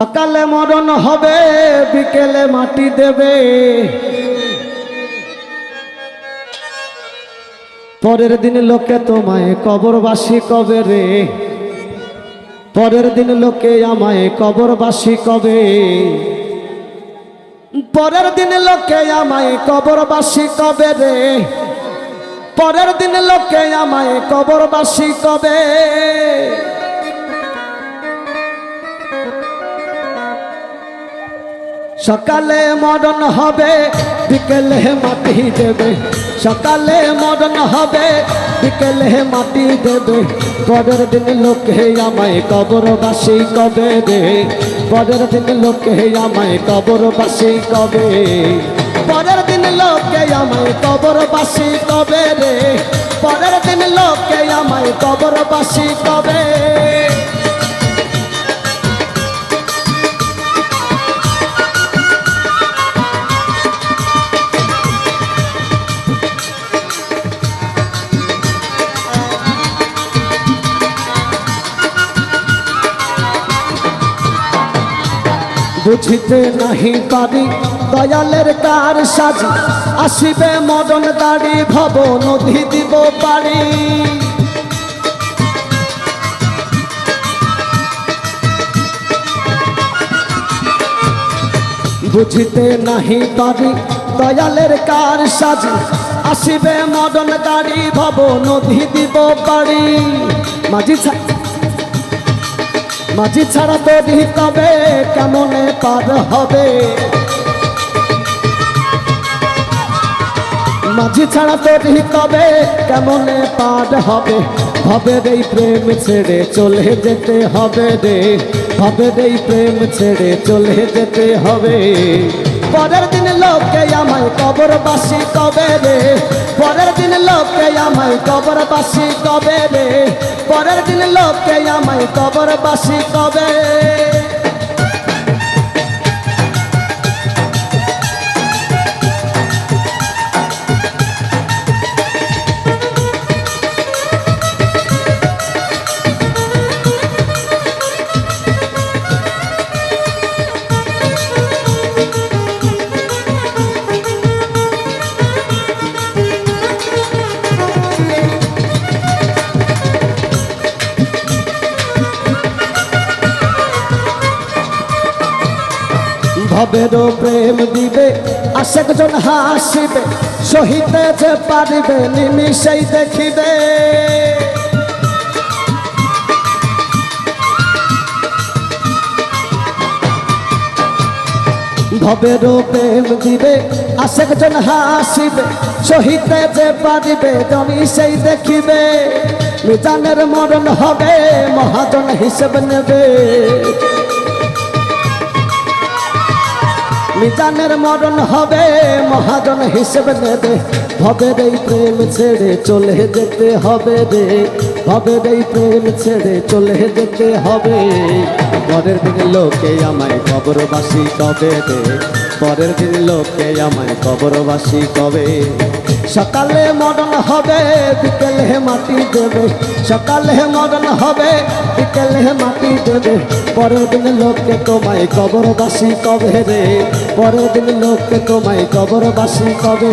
সকালে মরণ হবে, বিকেলে মাটি দেবে। পরের দিন লোকে তোমায় কবরবাসী কবে রে, পরের দিন লোকে আমায় কবরবাসী কবে, পরের দিন লোকে আমায় কবরবাসী কবে রে, পরের দিন লোকে আমায় কবরবাসী কবে। সকালে মরণ হবে, বিকেলে মাটি দেবে। সকালে মরণ হবে, বিকেলে মাটি দেবে। পরের দিন লোকে আমায় কবরবাসী কবে রে, পরের দিন লোকে আমায় কবরবাসী কবে, পরের দিন লোকে আমায় কবরবাসী কবে রে, পরের দিন লোকে আমায় কবরবাসী কবে। বুঝিতে নাহি পারি দয়ালের কার সাজি, আসিবে মরণ দাড়ি ভব নদী দিব পারি। বুঝিতে নাহি পারি দয়ালের কার সাজি, আসিবে মরণ দাড়ি ভব নদী দিব পারি। মাঝি ছাড়া তৈরি কবে কেমনে পার হবে, মাঝি ছাড়া তৈরি কবে কেমনে পার হবে। ভবের এই প্রেম ছেড়ে চলে যেতে হবে রে, ভবের এই প্রেম ছেড়ে চলে যেতে হবে। পরের দিন লোকে আমায় কবরবাসী কবে রে, পরের দিন লোকে আমায় কবরবাসী কবে রে, পরের দিন লোকে আমায় কবরবাসী কবে। ভবেরও প্রেম দিবে, আশেকজন হাসিবে, সহিতে যে পারিবে নিমিষেই দেখিবে। ভবেরও প্রেম দিবে, আশেকজন হাসিবে, সহিতে যে পারিবে নিমিষেই দেখিবে। মিজানের মরণ হবে, মহাজন হিসেব নেবে। মিজানের মরণ হবে, মহাজন হিসেব নেবে। ভবের এই প্রেম ছেড়ে চলে যেতে হবে রে, ভবের এই প্রেম ছেড়ে চলে যেতে হবে। পরের দিন লোকে আমায় কবরবাসী কবে রে, পরের দিন লোকে আমায় কবরবাসী কবে। সকালে মরণ হবে, বিকেলে মাটি দেবে। সকালে মরণ হবে, বিকেলে মাটি দেবে। পরের দিন লোকে তোমায় কবরবাসী কবে রে, পরের দিন লোকে তোমায় কবরবাসী কবে।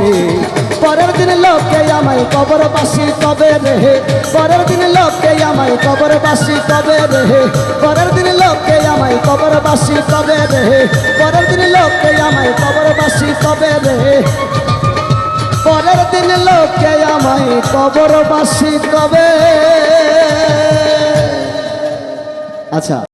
পরের দিন লোকে আমায় কবরবাসী কবে রে, পরের দিন লোকে আমায় কবরবাসী কবে রে, পরের দিন লোকে আমায় কবরবাসী কবে রে, পরের দিন লোকে আমায় কবরবাসী কবে রে, পরের দিন লোকে আমায় কবরবাসী কবে। আচ্ছা।